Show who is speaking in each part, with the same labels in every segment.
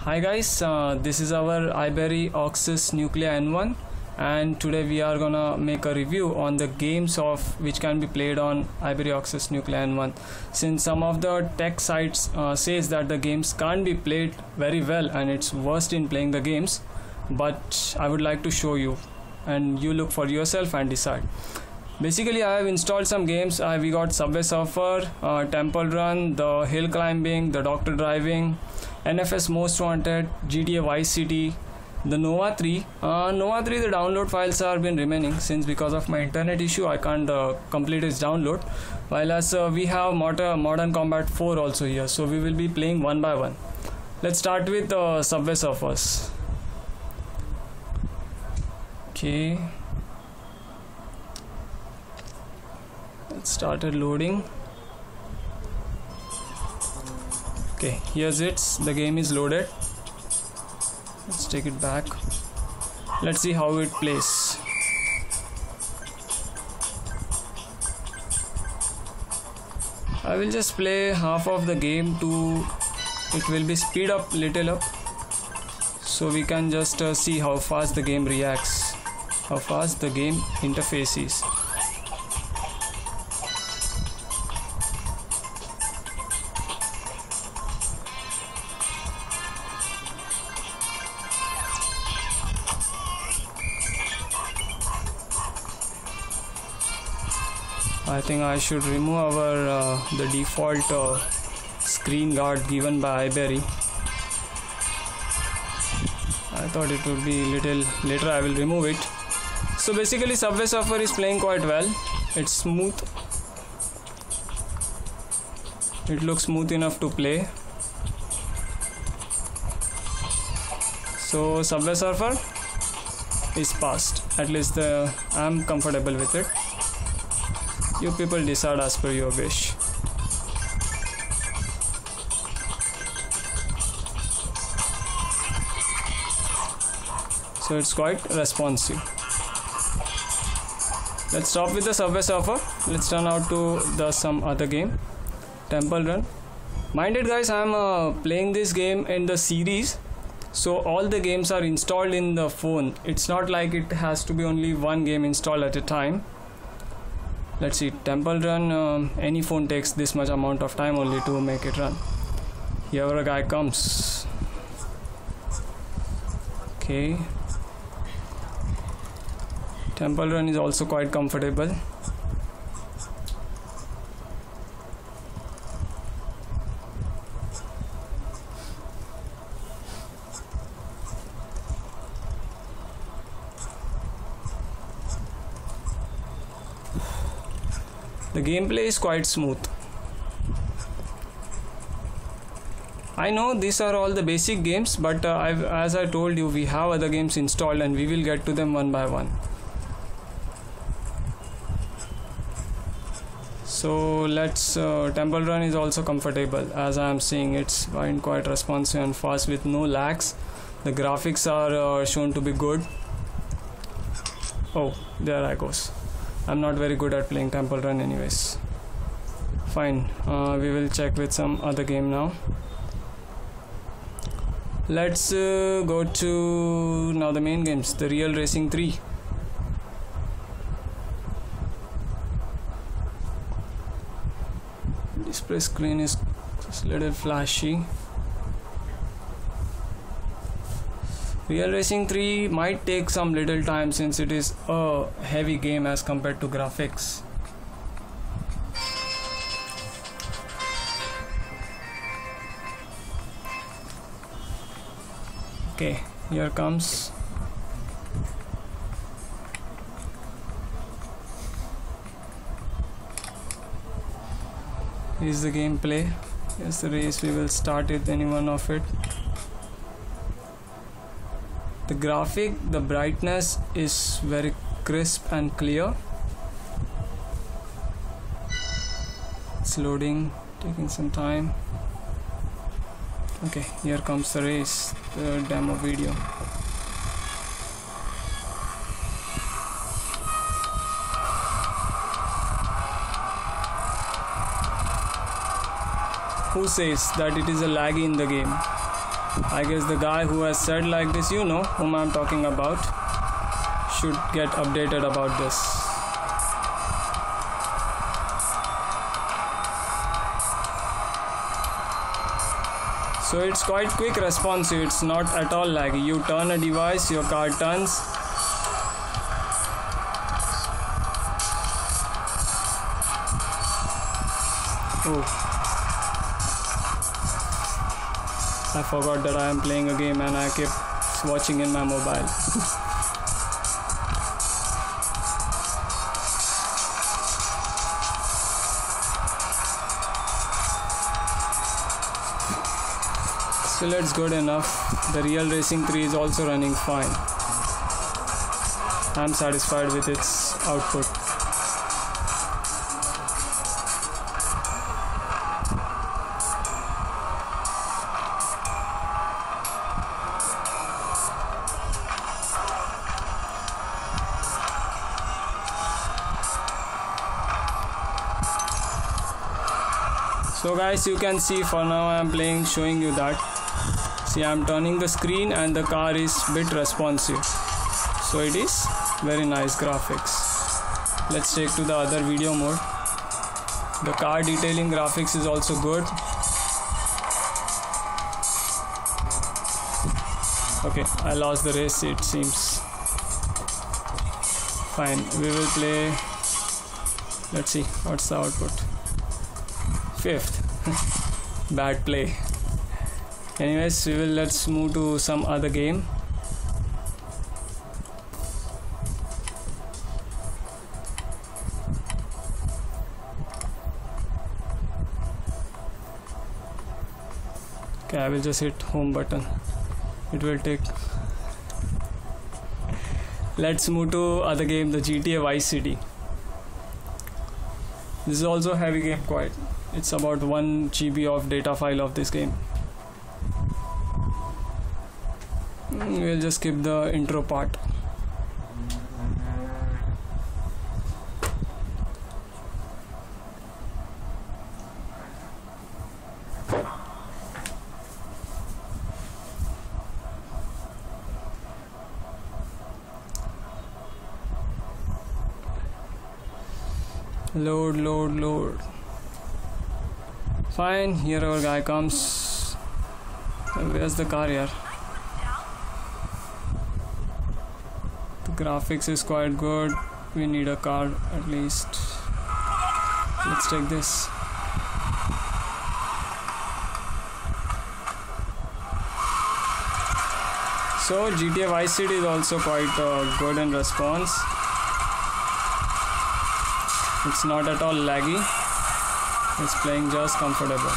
Speaker 1: Hi guys, this is our Ibery Oxus Nuclea N1 and today we are gonna make a review on the games of which can be played on Ibery Oxus Nuclea N1. Since some of the tech sites says that the games can't be played very well and it's worst in playing the games, but I would like to show you and you look for yourself and decide. Basically, I have installed some games. We got Subway Surfer, Temple Run, the Hill Climbing, the Doctor Driving, NFS Most Wanted, GTA Vice City, the Nova 3. Nova 3, the download files are been remaining since because of my internet issue I can't complete its download. While as we have Modern Combat 4 also here, so we will be playing one by one. Let's start with Subway Surfers. Okay. It started loading. Okay, here's it. The game is loaded. Let's take it back. Let's see how it plays. I will just play half of the game to it will be speed up little up so we can just see how fast the game reacts, how fast the game interface is. I think I should remove our the default screen guard given by Ibery. I thought it would be little later. I will remove it. So basically, Subway Surfer is playing quite well. It's smooth. It looks smooth enough to play. So Subway Surfer is passed. At least I'm comfortable with it. You people decide as per your wish. So it's quite responsive. Let's stop with the Subway Surfer. Let's turn out to the some other game, Temple Run. Mind it guys, I'm playing this game in the series, so all the games are installed in the phone. It's not like it has to be only one game installed at a time. Let's see, Temple Run, any phone takes this much amount of time only to make it run. Here a guy comes. Okay. Temple Run is also quite comfortable. The gameplay is quite smooth. I know these are all the basic games, but as I told you, we have other games installed and we will get to them one by one. So let's Temple Run is also comfortable. As I am seeing, it's quite responsive and fast with no lags. The graphics are shown to be good. Oh, there I goes. I'm not very good at playing Temple Run anyways. Fine, we will check with some other game now. Let's go to now the main games, the Real Racing 3. Display screen is just a little flashy. Real Racing 3 might take some little time since it is a heavy game as compared to graphics. Okay, here comes. Here's the gameplay. Here's the race. We will start with any one of it. The graphic, the brightness is very crisp and clear. It's loading, taking some time. Okay, here comes the race, the demo video. Who says that it is a laggy in the game? I guess the guy who has said like this, you know whom I'm talking about, should get updated about this. So it's quite quick responsive, it's not at all laggy. You turn a device, your car turns. Oh, I forgot that I am playing a game and I kept watching in my mobile. Still, it's good enough. The Real Racing 3 is also running fine. I'm satisfied with its output. So guys, you can see for now I am playing, showing you that. See, I am turning the screen and the car is bit responsive. So it is very nice graphics. Let's take to the other video mode. The car detailing graphics is also good. Okay, I lost the race, it seems. Fine, we will play. Let's see, what's the output? 5th. Bad play. Anyways, let's move to some other game. Okay, I will just hit home button. It will take. Let's move to other game, the GTA Vice City. This is also a heavy game quite. It's about 1 GB of data file of this game. We'll just skip the intro part. Load. Fine, here our guy comes. Where's the car here? The graphics is quite good. We need a car at least. Let's take this. So GTA Vice City is also quite good in response. It's not at all laggy. It's playing just comfortable.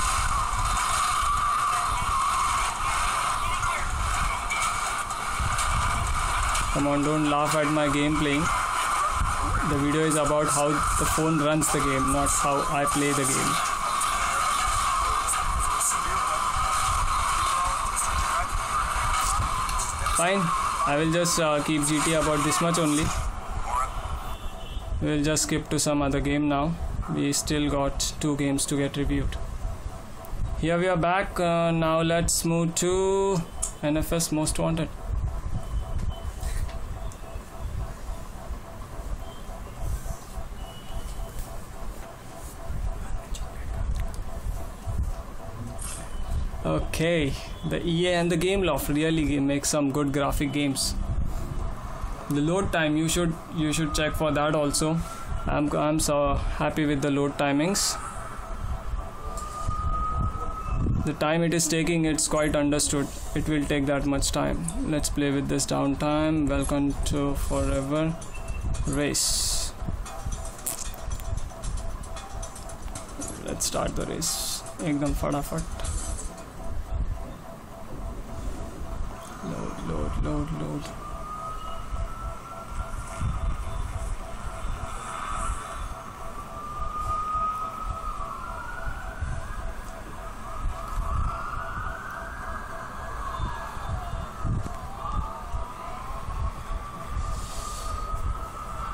Speaker 1: Come on, don't laugh at my game playing. The video is about how the phone runs the game, not how I play the game. Fine, I will just keep GTA about this much only. We'll just skip to some other game now. We still got 2 games to get reviewed. Here we are back. Now let's move to NFS Most Wanted. Okay, the EA and the Gameloft really make some good graphic games. The load time, you should check for that also. I'm so happy with the load timings. The time it is taking, it's quite understood. It will take that much time. Let's play with this downtime. Welcome to Forever Race. Let's start the race. Ekdam fadafat. Load.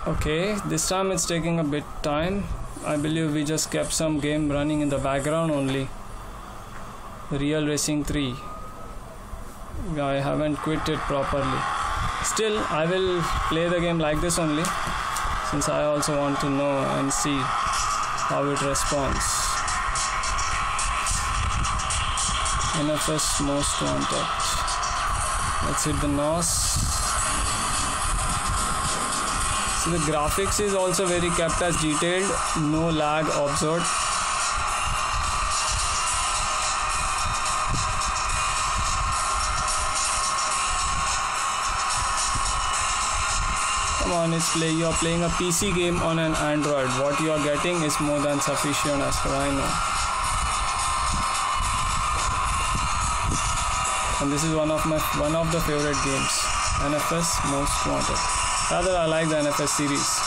Speaker 1: Okay, this time it's taking a bit time. I believe we just kept some game running in the background only. Real Racing 3. I haven't quit it properly. Still, I will play the game like this only, since I also want to know and see how it responds. NFS Most Wanted. Let's hit the NOS. So the graphics is also very kept as detailed, no lag observed. Come on, you are playing a PC game on an Android. What you are getting is more than sufficient as far as I know. And this is one of the favorite games, NFS Most Wanted. Rather, I like the NFS series.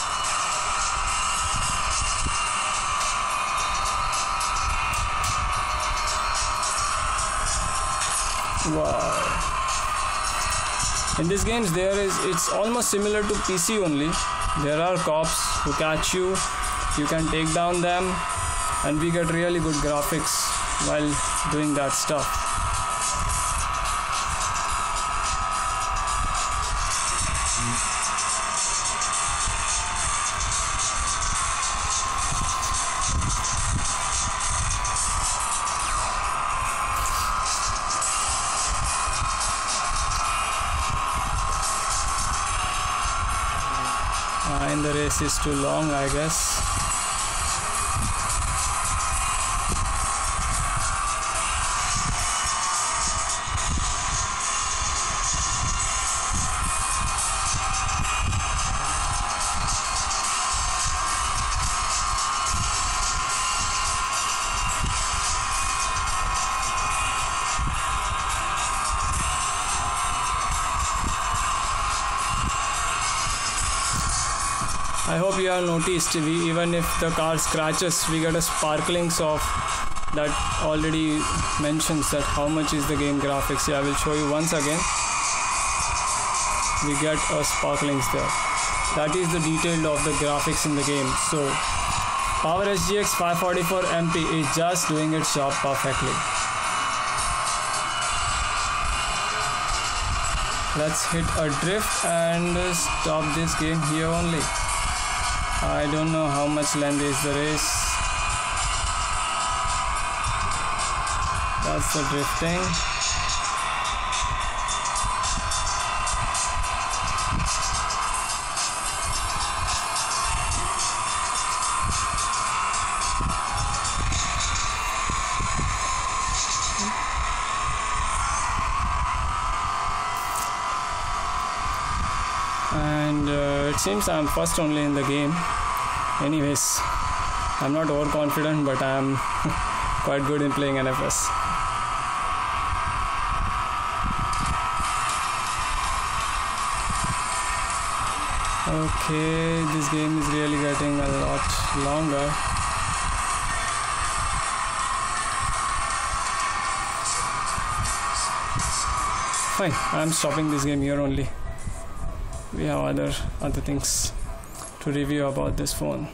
Speaker 1: Wow. In these games, it's almost similar to PC only. There are cops who catch you. You can take down them, and we get really good graphics while doing that stuff. And the race is too long, I guess. I hope you have noticed, even if the car scratches, we get a sparklings of that already mentions that how much is the game graphics. Yeah, I will show you once again. We get a sparklings there. That is the detail of the graphics in the game. So Power SGX 544 MP is just doing its job perfectly. Let's hit a drift and stop this game here only. I don't know how much length is the race. That's the drifting. And it seems I'm first only in the game. Anyways, I'm not overconfident, but I'm quite good in playing NFS. Okay, this game is really getting a lot longer. Fine, I'm stopping this game here only. We have other things to review about this phone.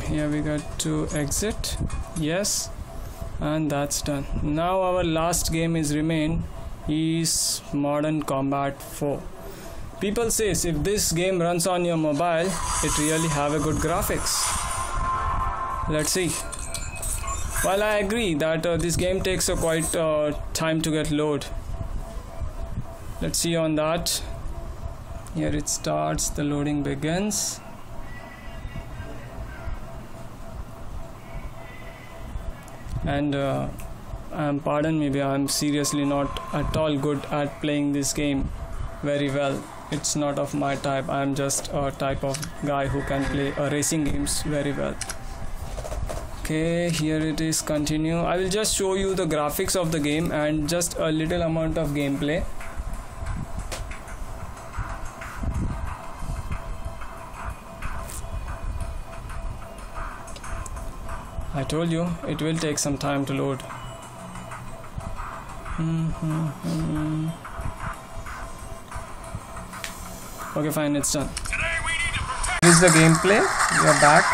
Speaker 1: Here we got to exit. Yes, and that's done. Now our last game is Modern Combat 4. People says if this game runs on your mobile, it really have a good graphics. Let's see. While I agree that this game takes a quite time to get load. Let's see on that. Here it starts, the loading begins. And pardon me, I'm seriously not at all good at playing this game very well. It's not of my type. I'm just a type of guy who can play racing games very well. Okay, here it is, continue. I will just show you the graphics of the game and just a little amount of gameplay. I told you it will take some time to load. Okay, fine, it's done. This is the gameplay. We are back.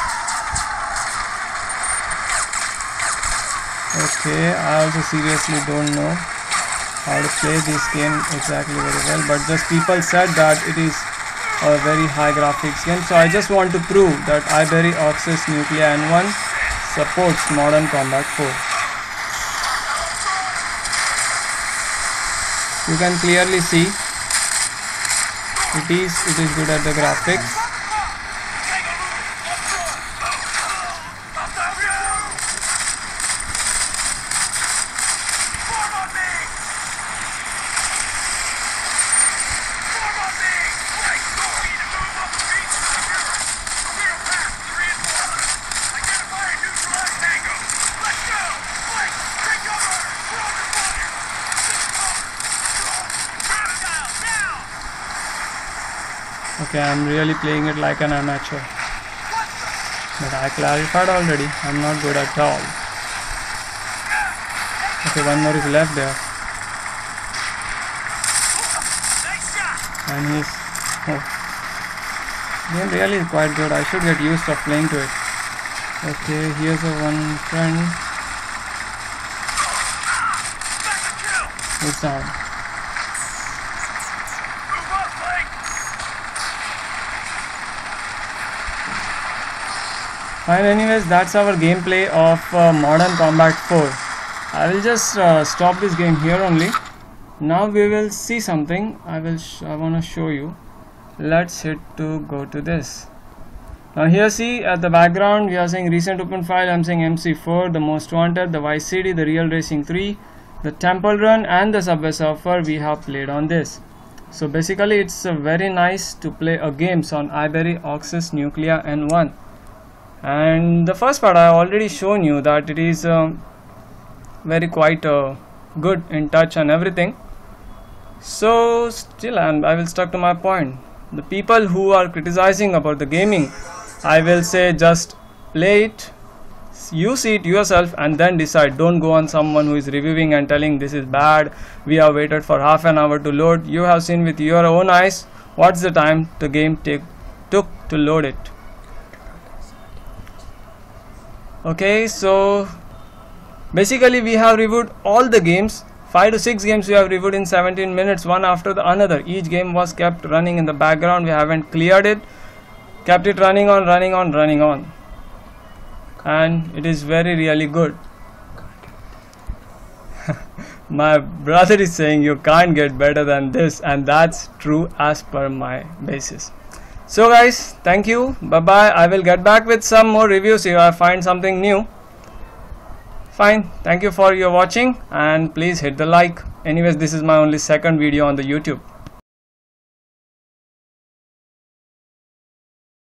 Speaker 1: Okay, I also seriously don't know how to play this game exactly very well, but just people said that it is a very high graphics game, so I just want to prove that Iberia Oxus Nuclea N1 supports Modern Combat 4. You can clearly see it is good at the graphics. Okay, I'm really playing it like an amateur. But I clarified already, I'm not good at all. Okay, one more is left there. And he's... oh. Game really is quite good, I should get used to playing to it. Okay, here's a one friend. It's down. Fine, anyways, that's our gameplay of Modern Combat 4. I will just stop this game here only. Now we will see something. I want to show you. Let's hit to go to this. Now here, see at the background we are saying recent open file. I'm saying MC4, the Most Wanted, the Vice City, the Real Racing 3, the Temple Run, and the Subway Surfer. We have played on this. So basically, it's very nice to play a games on Iberia Oxus Nuclea N1. And the first part I already shown you that it is very quite good in touch and everything. So still I will stuck to my point. The people who are criticizing about the gaming, I will say just play it, you see it yourself and then decide. Don't go on someone who is reviewing and telling this is bad, we have waited for half an hour to load. You have seen with your own eyes what's the time the game took to load it. Okay, so basically we have reviewed all the games. 5 to 6 games we have reviewed in 17 minutes, one after the another. Each game was kept running in the background. We haven't cleared it, kept it running on, and it is very really good. My brother is saying you can't get better than this, and that's true as per my basis. So guys, thank you, bye bye. I will get back with some more reviews if I find something new. Fine, thank you for your watching and please hit the like. Anyways, this is my only second video on the YouTube.